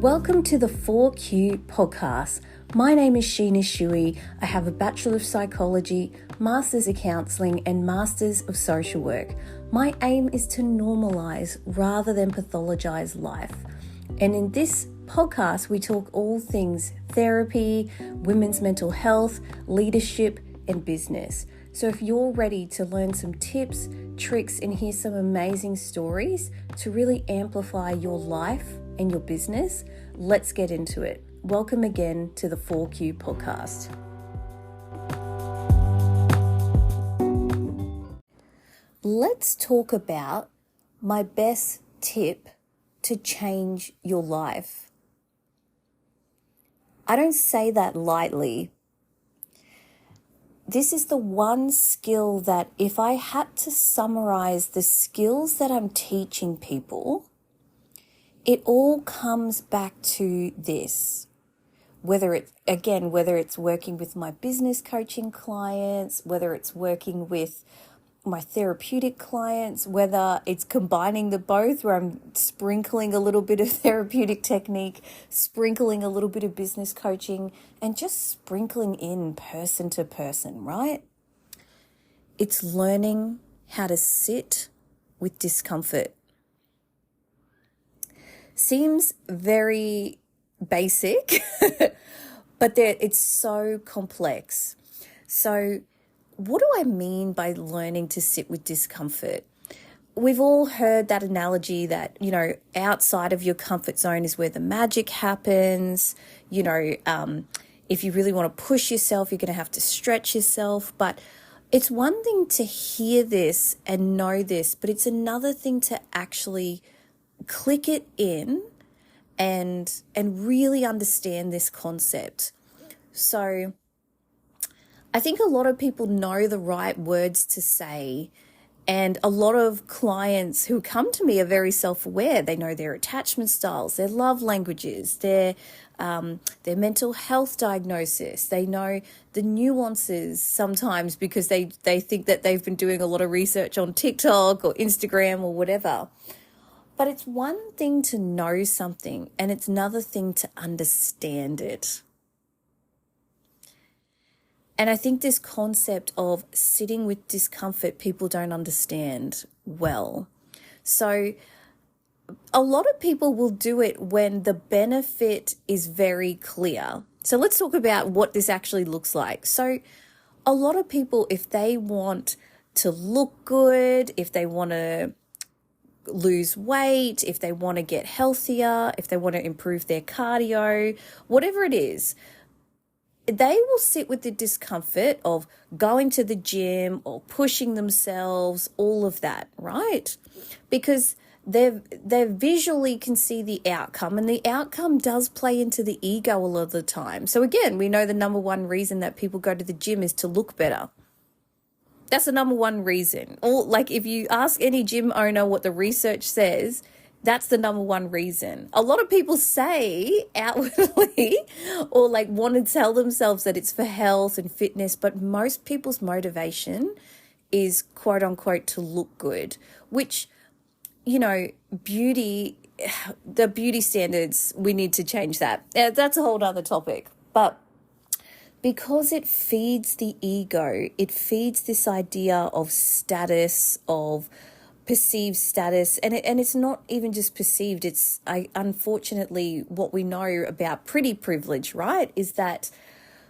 Welcome to the 4Q podcast. My name is Sheena Shui. I have a Bachelor of Psychology, Masters of Counselling, and Masters of Social Work. My aim is to normalise rather than pathologise life. And in this podcast, we talk all things therapy, women's mental health, leadership, and business. So if you're ready to learn some tips, tricks, and hear some amazing stories to really amplify your life and your business, let's get into it. Welcome again to the 4Q podcast. Let's talk about my best tip to change your life. I don't say that lightly. This is the one skill that if I had to summarize the skills that I'm teaching people, it all comes back to this. Whether it's working with my business coaching clients, whether it's working with my therapeutic clients, whether it's combining the both where I'm sprinkling a little bit of therapeutic technique, sprinkling a little bit of business coaching, and just sprinkling in person to person, right? It's learning how to sit with discomfort. Seems very basic, but it's so complex. So what do I mean by learning to sit with discomfort? We've all heard that analogy that, outside of your comfort zone is where the magic happens. If you really want to push yourself, you're going to have to stretch yourself. But it's one thing to hear this and know this, but it's another thing to actually click it in and really understand this concept. So I think a lot of people know the right words to say, and a lot of clients who come to me are very self-aware. They know their attachment styles, their love languages, their mental health diagnosis. They know the nuances sometimes because they think that they've been doing a lot of research on TikTok or Instagram or whatever. But it's one thing to know something and it's another thing to understand it. And I think this concept of sitting with discomfort, people don't understand well. So a lot of people will do it when the benefit is very clear. So let's talk about what this actually looks like. So a lot of people, if they want to look good, if they want to lose weight, if they want to get healthier, if they want to improve their cardio, whatever it is, they will sit with the discomfort of going to the gym or pushing themselves, all of that, right? Because they visually can see the outcome, and the outcome does play into the ego a lot of the time. So again, we know the number one reason that people go to the gym is to look better. That's the number one reason. Or like if you ask any gym owner what the research says, that's the number one reason. A lot of people say outwardly or want to tell themselves that it's for health and fitness, but most people's motivation is quote unquote to look good, which, beauty, the beauty standards, we need to change that. That's a whole other topic. But because it feeds the ego, it feeds this idea of status, of perceived status, and it's not even just perceived. It's unfortunately what we know about pretty privilege, right? Is that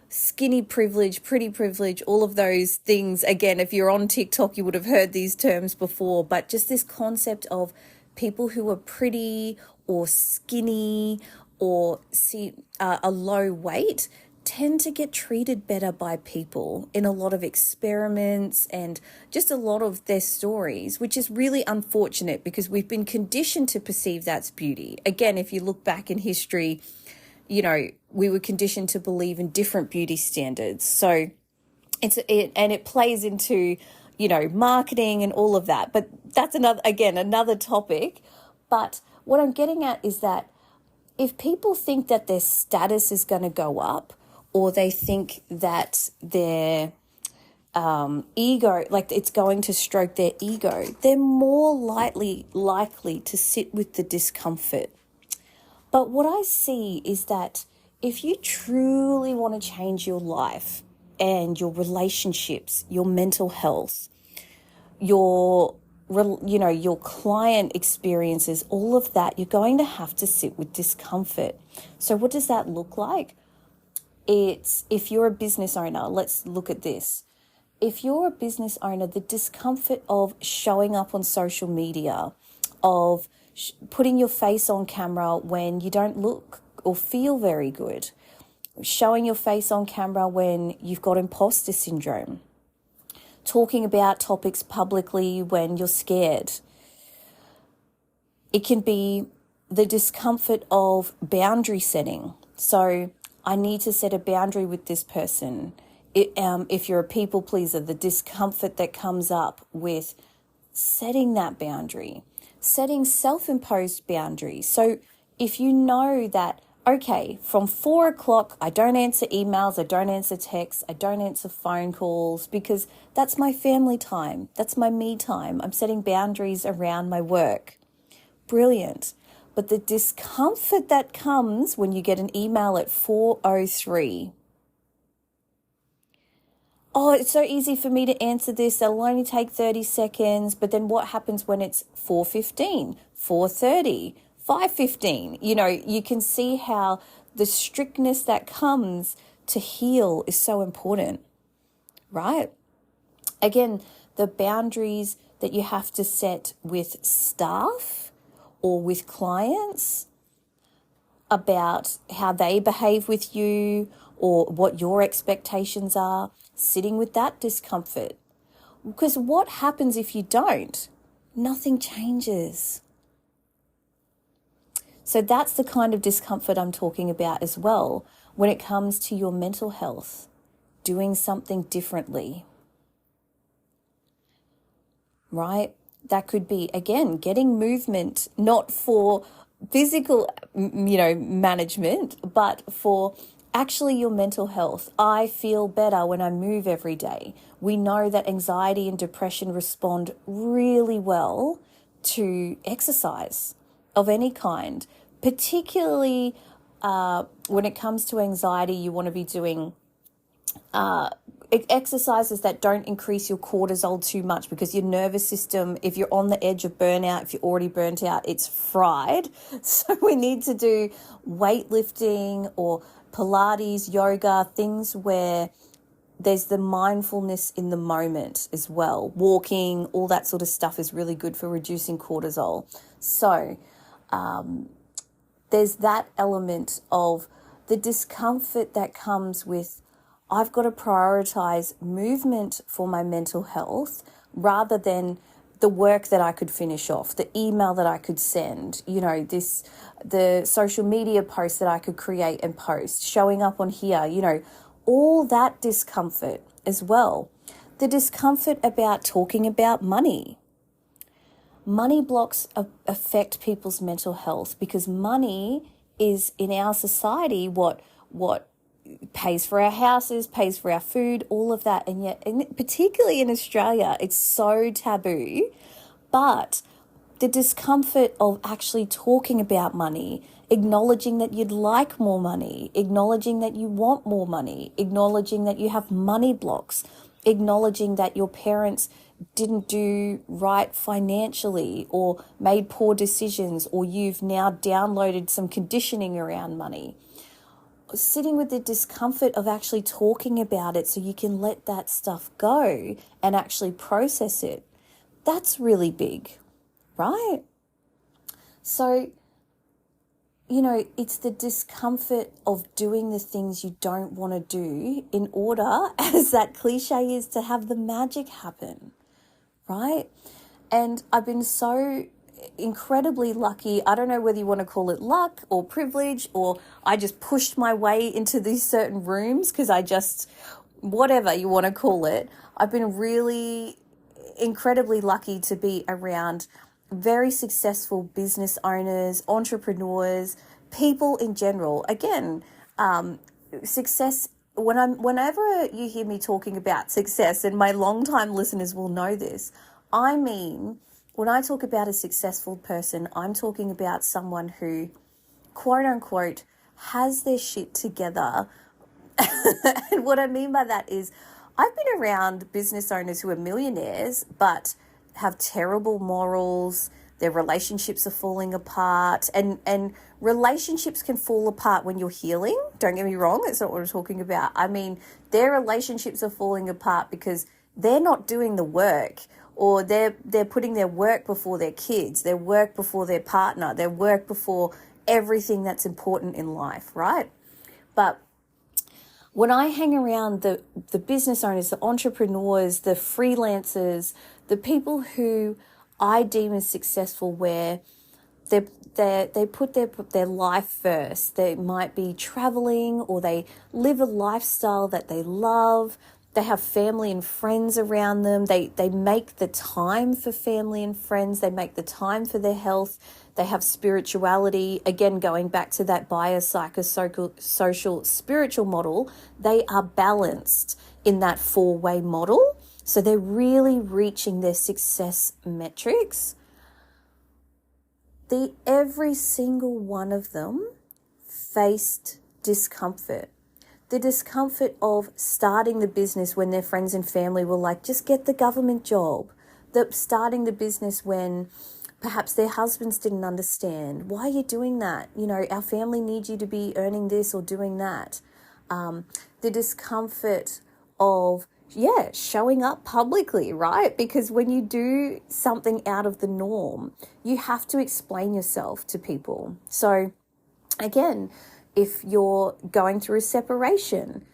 skinny privilege, pretty privilege, all of those things. Again, if you're on TikTok, you would have heard these terms before, but just this concept of people who are pretty or skinny or see a low weight tend to get treated better by people in a lot of experiments and just a lot of their stories, which is really unfortunate because we've been conditioned to perceive that's beauty. Again, if you look back in history, we were conditioned to believe in different beauty standards. So it plays into, marketing and all of that. But that's another topic. But what I'm getting at is that if people think that their status is going to go up, or they think that their ego, it's going to stroke their ego, they're more likely to sit with the discomfort. But what I see is that if you truly want to change your life and your relationships, your mental health, your client experiences, all of that, you're going to have to sit with discomfort. So what does that look like? It's, if you're a business owner, let's look at this. If you're a business owner, the discomfort of showing up on social media, of putting your face on camera when you don't look or feel very good, showing your face on camera when you've got imposter syndrome, talking about topics publicly when you're scared. It can be the discomfort of boundary setting. So I need to set a boundary with this person. If you're a people pleaser, the discomfort that comes up with setting that boundary, setting self-imposed boundaries. So if you know that, okay, from 4 o'clock, I don't answer emails, I don't answer texts, I don't answer phone calls, because that's my family time. That's my me time. I'm setting boundaries around my work. Brilliant. But the discomfort that comes when you get an email at 4:03, oh, it's so easy for me to answer this. It'll only take 30 seconds. But then what happens when it's 4:15, 4:30, 5:15? You can see how the strictness that comes to heal is so important, right? Again, the boundaries that you have to set with staff or with clients about how they behave with you or what your expectations are, sitting with that discomfort. Because what happens if you don't? Nothing changes. So that's the kind of discomfort I'm talking about as well when it comes to your mental health, doing something differently, right? That could be, again, getting movement, not for physical, management, but for actually your mental health. I feel better when I move every day. We know that anxiety and depression respond really well to exercise of any kind, particularly when it comes to anxiety. You want to be doing exercises that don't increase your cortisol too much, because your nervous system, if you're on the edge of burnout, if you're already burnt out, it's fried. So we need to do weightlifting or Pilates, yoga, things where there's the mindfulness in the moment as well. Walking, all that sort of stuff is really good for reducing cortisol. So there's that element of the discomfort that comes with, I've got to prioritize movement for my mental health rather than the work that I could finish off, the email that I could send, the social media post that I could create and post, showing up on here, all that discomfort as well. The discomfort about talking about money. Money blocks affect people's mental health because money is, in our society, what pays for our houses, pays for our food, all of that. And yet, particularly in Australia, it's so taboo. But the discomfort of actually talking about money, acknowledging that you'd like more money, acknowledging that you want more money, acknowledging that you have money blocks, acknowledging that your parents didn't do right financially or made poor decisions, or you've now downloaded some conditioning around money. Sitting with the discomfort of actually talking about it so you can let that stuff go and actually process it. That's really big, right? So, it's the discomfort of doing the things you don't want to do in order, as that cliche is, to have the magic happen, right? And I've been so incredibly lucky. I don't know whether you want to call it luck or privilege, or I just pushed my way into these certain rooms because whatever you want to call it. I've been really incredibly lucky to be around very successful business owners, entrepreneurs, people in general. Again, success, whenever you hear me talking about success, and my long-time listeners will know this, I mean, when I talk about a successful person, I'm talking about someone who quote unquote, has their shit together. And what I mean by that is I've been around business owners who are millionaires but have terrible morals. Their relationships are falling apart, and relationships can fall apart when you're healing. Don't get me wrong, that's not what I'm talking about. I mean, their relationships are falling apart because they're not doing the work, or they're putting their work before their kids, their work before their partner, their work before everything that's important in life, right? But when I hang around the business owners, the entrepreneurs, the freelancers, the people who I deem as successful, where they put their life first. They might be traveling, or they live a lifestyle that they love. They have family and friends around them. They make the time for family and friends. They make the time for their health. They have spirituality. Again, going back to that biopsychosocial spiritual model, they are balanced in that 4-way model. So they're really reaching their success metrics. Every single one of them faced discomfort. The discomfort of starting the business when their friends and family were like, just get the government job. Starting the business when perhaps their husbands didn't understand. Why are you doing that? You know, our family needs you to be earning this or doing that. The discomfort of showing up publicly, right? Because when you do something out of the norm, you have to explain yourself to people. So again, if you're going through a separation,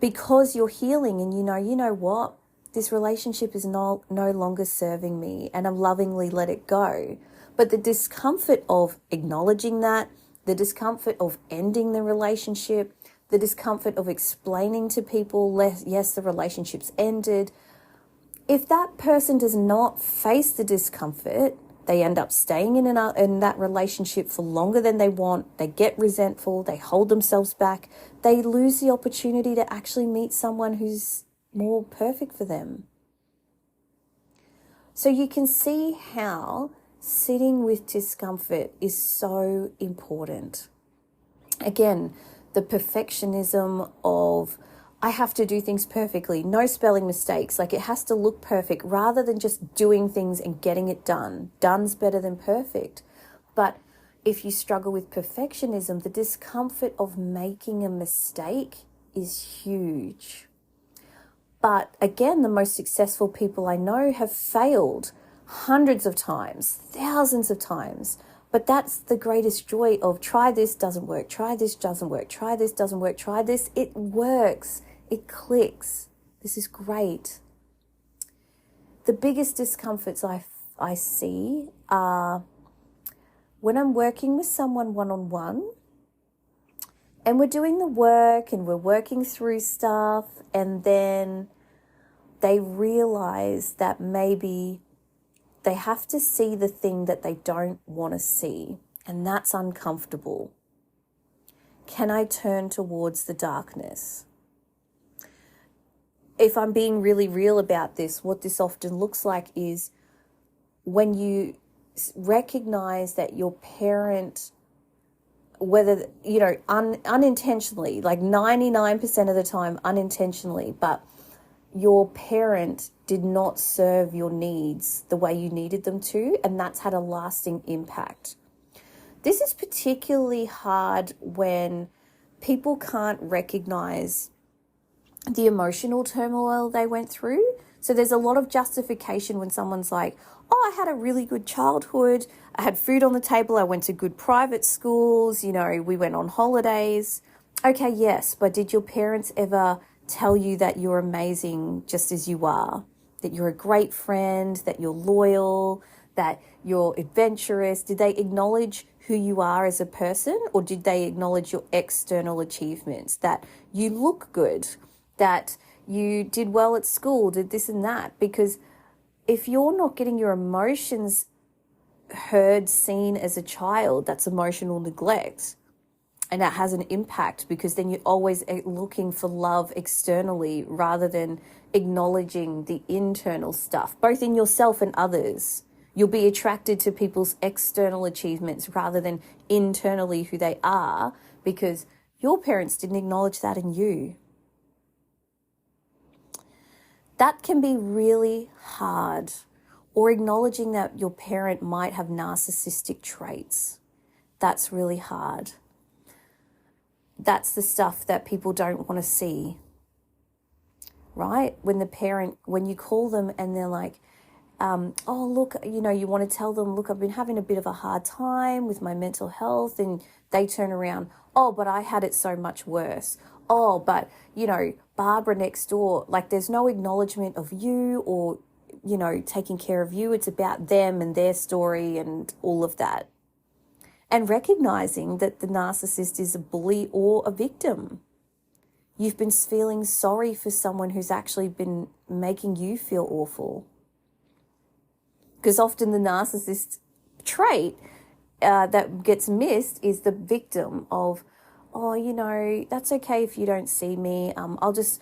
because you're healing and you know what, this relationship is no longer serving me and I'm lovingly let it go. But the discomfort of acknowledging that, the discomfort of ending the relationship, the discomfort of explaining to people, yes, the relationship's ended. If that person does not face the discomfort, they end up staying in that relationship for longer than they want. They get resentful. They hold themselves back. They lose the opportunity to actually meet someone who's more perfect for them. So you can see how sitting with discomfort is so important. Again, the perfectionism of I have to do things perfectly, no spelling mistakes, like it has to look perfect rather than just doing things and getting it done. Done's better than perfect. But if you struggle with perfectionism, the discomfort of making a mistake is huge. But again, the most successful people I know have failed hundreds of times, thousands of times. But that's the greatest joy of try this, doesn't work, try this, doesn't work, try this, doesn't work, try this. It works. It clicks. This is great. The biggest discomforts I see are when I'm working with someone one-on-one and we're doing the work and we're working through stuff, and then they realize that maybe they have to see the thing that they don't want to see, and that's uncomfortable. Can I turn towards the darkness? If I'm being really real about this, what this often looks like is when you recognize that your parent, whether, unintentionally, like 99% of the time unintentionally, but your parent did not serve your needs the way you needed them to, and that's had a lasting impact. This is particularly hard when people can't recognize the emotional turmoil they went through. So there's a lot of justification when someone's like, oh, I had a really good childhood, I had food on the table, I went to good private schools, we went on holidays. Okay, yes, but did your parents ever tell you that you're amazing just as you are, that you're a great friend, that you're loyal, that you're adventurous? Did they acknowledge who you are as a person, or did they acknowledge your external achievements, that you look good, that you did well at school, did this and that? Because if you're not getting your emotions heard, seen as a child, that's emotional neglect. And that has an impact, because then you're always looking for love externally rather than acknowledging the internal stuff, both in yourself and others. You'll be attracted to people's external achievements rather than internally who they are, because your parents didn't acknowledge that in you. That can be really hard. Or acknowledging that your parent might have narcissistic traits. That's really hard. That's the stuff that people don't want to see, right? When you call them and they're like, oh, look, you want to tell them, look, I've been having a bit of a hard time with my mental health, and they turn around, oh, but I had it so much worse. Oh, but, Barbara next door, like there's no acknowledgement of you or, taking care of you. It's about them and their story and all of that. And recognizing that the narcissist is a bully or a victim. You've been feeling sorry for someone who's actually been making you feel awful. Because often the narcissist trait that gets missed is the victim of, oh, that's okay if you don't see me. I'll just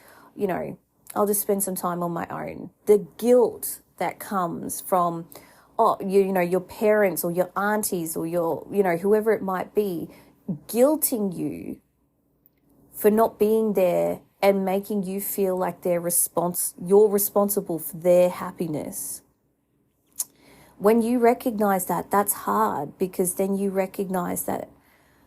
spend some time on my own. The guilt that comes from, your parents or your aunties or your, whoever it might be, guilting you for not being there and making you feel like you're responsible for their happiness. When you recognize that, that's hard, because then you recognize that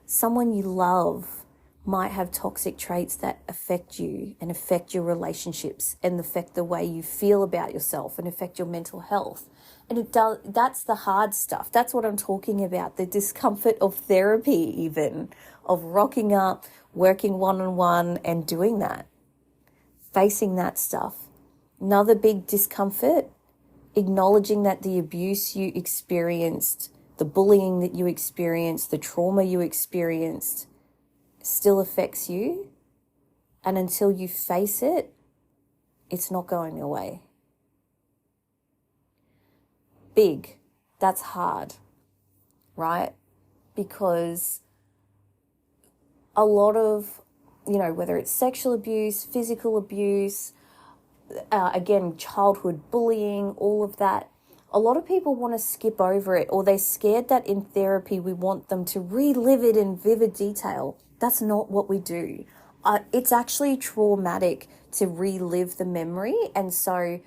someone you love might have toxic traits that affect you and affect your relationships and affect the way you feel about yourself and affect your mental health. And that's the hard stuff. That's what I'm talking about, the discomfort of therapy even, of rocking up, working one-on-one and doing that, facing that stuff. Another big discomfort, acknowledging that the abuse you experienced, the bullying that you experienced, the trauma you experienced still affects you. And until you face it, it's not going away. Big. That's hard, right? Because a lot of, whether it's sexual abuse, physical abuse, again, childhood bullying, all of that, a lot of people want to skip over it, or they're scared that in therapy we want them to relive it in vivid detail. That's not what we do. It's actually traumatic to relive the memory. And so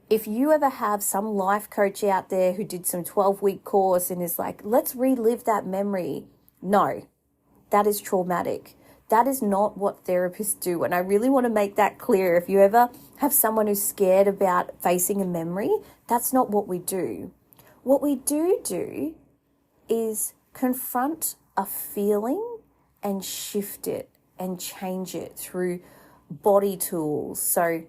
if you ever have some life coach out there who did some 12-week course and is like, let's relive that memory, no, that is traumatic. That is not what therapists do. And I really want to make that clear. If you ever have someone who's scared about facing a memory, that's not what we do. What we do is confront a feeling and shift it and change it through body tools. So,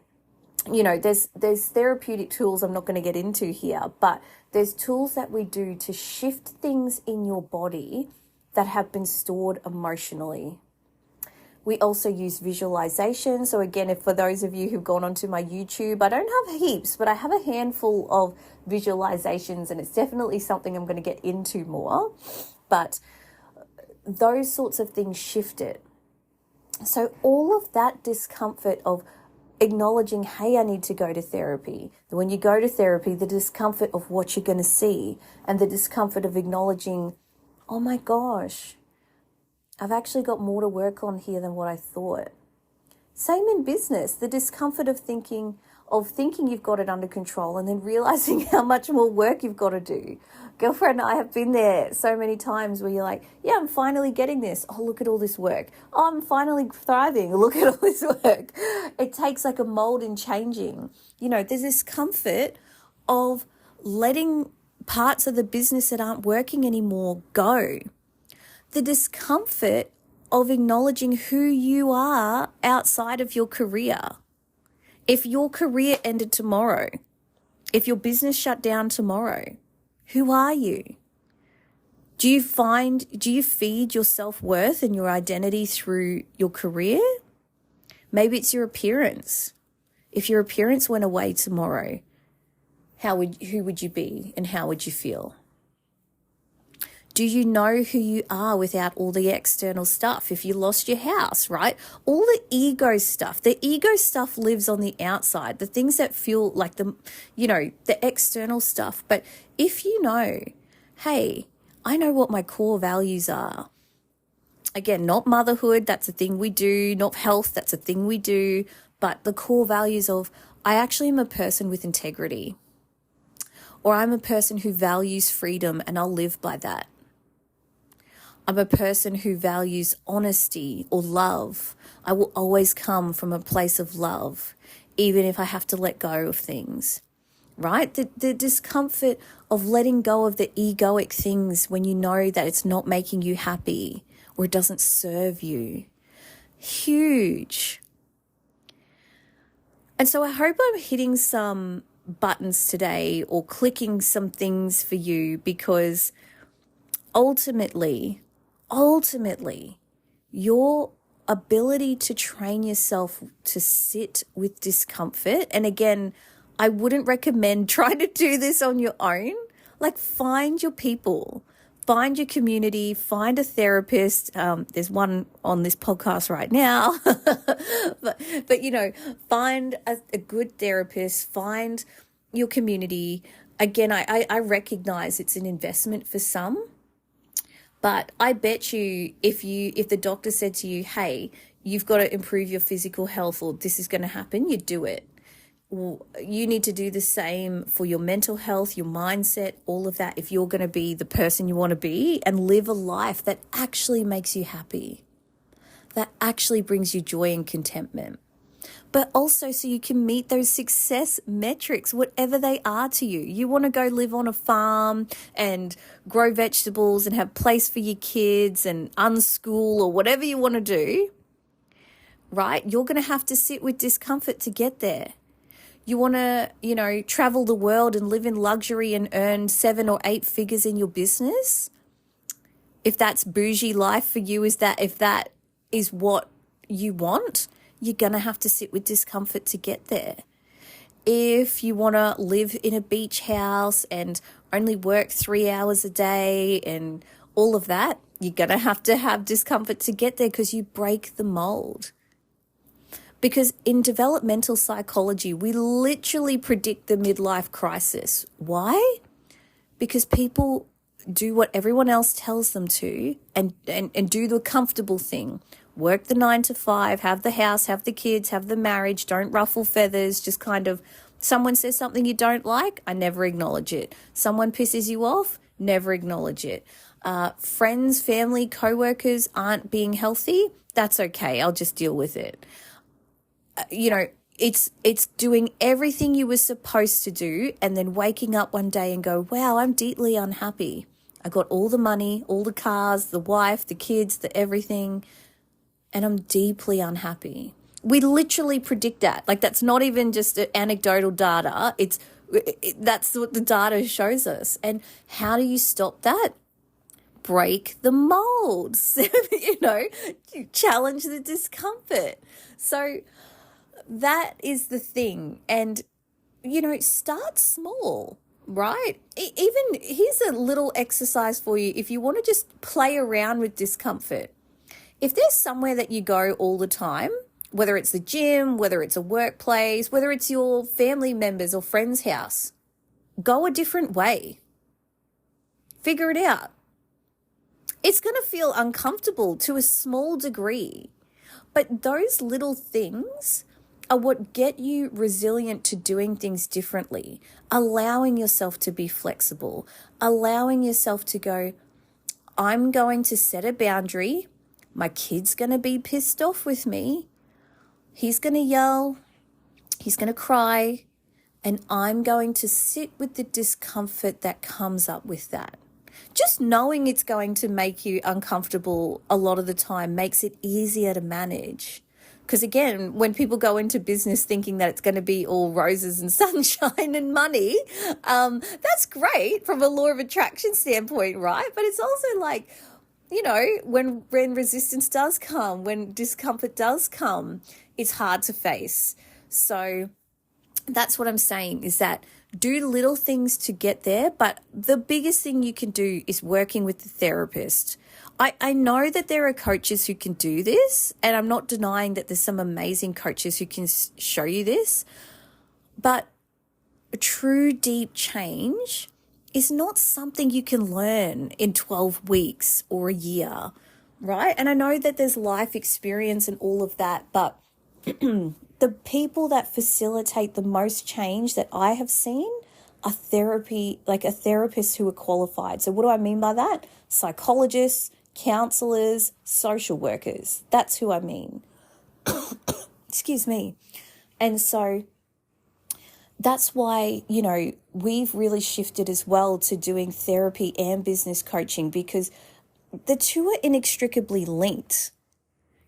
there's therapeutic tools I'm not going to get into here, but there's tools that we do to shift things in your body that have been stored emotionally. We also use visualization. So again, if for those of you who've gone onto my YouTube, I don't have heaps, but I have a handful of visualizations, and it's definitely something I'm going to get into more. But those sorts of things shift it. So all of that discomfort of acknowledging, hey, I need to go to therapy. When you go to therapy, the discomfort of what you're going to see, and the discomfort of acknowledging, oh my gosh, I've actually got more to work on here than what I thought. Same in business, the discomfort of thinking you've got it under control and then realizing how much more work you've got to do. Girlfriend and I have been there so many times where you're like, yeah, I'm finally getting this. Oh, look at all this work. Oh, I'm finally thriving. Look at all this work. It takes like a mold in changing. There's this comfort of letting parts of the business that aren't working anymore go. The discomfort of acknowledging who you are outside of your career. If your career ended tomorrow, if your business shut down tomorrow, who are you? Do you feed your self-worth and your identity through your career? Maybe it's your appearance. If your appearance went away tomorrow, who would you be and how would you feel? Do you know who you are without all the external stuff? If you lost your house, right? All the ego stuff lives on the outside, the things that feel like the external stuff. But if you know, hey, I know what my core values are. Again, not motherhood, that's a thing we do, not health, that's a thing we do, but the core values of, I actually am a person with integrity, or I'm a person who values freedom and I'll live by that. I'm a person who values honesty or love. I will always come from a place of love, even if I have to let go of things, right? The discomfort of letting go of the egoic things when you know that it's not making you happy or it doesn't serve you. Huge. And so I hope I'm hitting some buttons today or clicking some things for you, because ultimately, your ability to train yourself to sit with discomfort, and again, I wouldn't recommend trying to do this on your own. Like, find your people, find your community, find a therapist. There's one on this podcast right now, but find a good therapist, find your community. Again, I recognize it's an investment for some, but I bet you if the doctor said to you, hey, you've got to improve your physical health or this is going to happen, you do it. You need to do the same for your mental health, your mindset, all of that, if you're going to be the person you want to be and live a life that actually makes you happy, that actually brings you joy and contentment. But also so you can meet those success metrics, whatever they are to you. You want to go live on a farm and grow vegetables and have place for your kids and unschool or whatever you want to do, right? You're going to have to sit with discomfort to get there. You want to, travel the world and live in luxury and earn 7 or 8 figures in your business. If that's bougie life for you, if that is what you want, you're going to have to sit with discomfort to get there. If you want to live in a beach house and only work 3 hours a day and all of that, you're going to have discomfort to get there, because you break the mold. Because in developmental psychology, we literally predict the midlife crisis. Why? Because people do what everyone else tells them to and do the comfortable thing. Work the 9 to 5, have the house, have the kids, have the marriage, don't ruffle feathers, just kind of, someone says something you don't like, I never acknowledge it. Someone pisses you off, never acknowledge it. Friends, family, co-workers aren't being healthy, that's okay, I'll just deal with it. It's doing everything you were supposed to do and then waking up one day and go, wow, I'm deeply unhappy. I got all the money, all the cars, the wife, the kids, the everything, and I'm deeply unhappy. We literally predict that. Like, that's not even just anecdotal data. That's what the data shows us. And how do you stop that? Break the molds, challenge the discomfort. So that is the thing. And, start small, right? Even here's a little exercise for you. If you want to just play around with discomfort, if there's somewhere that you go all the time, whether it's the gym, whether it's a workplace, whether it's your family members or friend's house, go a different way. Figure it out. It's going to feel uncomfortable to a small degree, but those little things are what get you resilient to doing things differently, allowing yourself to be flexible, allowing yourself to go, I'm going to set a boundary. My kid's going to be pissed off with me. He's going to yell. He's going to cry. And I'm going to sit with the discomfort that comes up with that. Just knowing it's going to make you uncomfortable a lot of the time makes it easier to manage. Because again, when people go into business thinking that it's going to be all roses and sunshine and money, that's great from a law of attraction standpoint, right? But it's also like, when resistance does come, when discomfort does come, it's hard to face. So that's what I'm saying, is that do little things to get there, but the biggest thing you can do is working with the therapist. I know that there are coaches who can do this, and I'm not denying that there's some amazing coaches who can show you this, but a true deep change is not something you can learn in 12 weeks or a year, right? And I know that there's life experience and all of that, but the people that facilitate the most change that I have seen are therapists who are qualified. So what do I mean by that? Psychologists, counselors, social workers. That's who I mean. Excuse me. And so that's why, we've really shifted as well to doing therapy and business coaching, because the two are inextricably linked.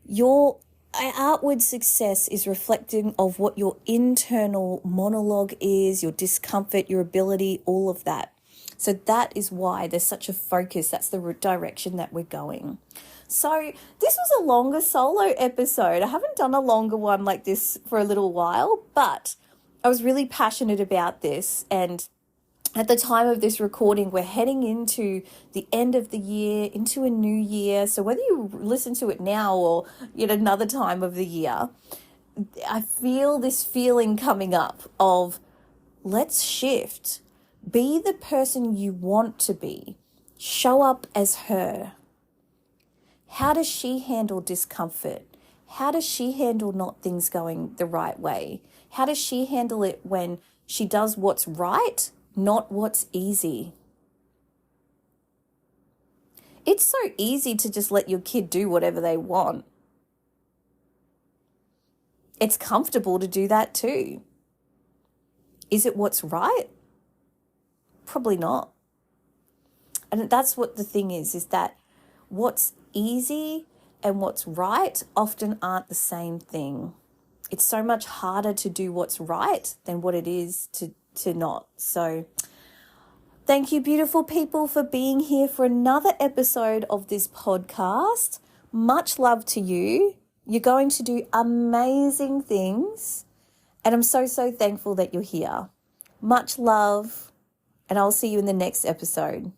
Your outward success is reflecting of what your internal monologue is, your discomfort, your ability, all of that. So that is why there's such a focus. That's the direction that we're going. So this was a longer solo episode. I haven't done a longer one like this for a little while, but I was really passionate about this. And at the time of this recording, we're heading into the end of the year, into a new year. So whether you listen to it now or at another time of the year, I feel this feeling coming up of let's shift. Be the person you want to be. Show up as her. How does she handle discomfort? How does she handle not things going the right way? How does she handle it when she does what's right, not what's easy? It's so easy to just let your kid do whatever they want. It's comfortable to do that too. Is it what's right? Probably not. And that's what the thing is that what's easy and what's right often aren't the same thing. It's so much harder to do what's right than what it is to not. So thank you, beautiful people, for being here for another episode of this podcast. Much love to you. You're going to do amazing things. And I'm so, so thankful that you're here. Much love. And I'll see you in the next episode.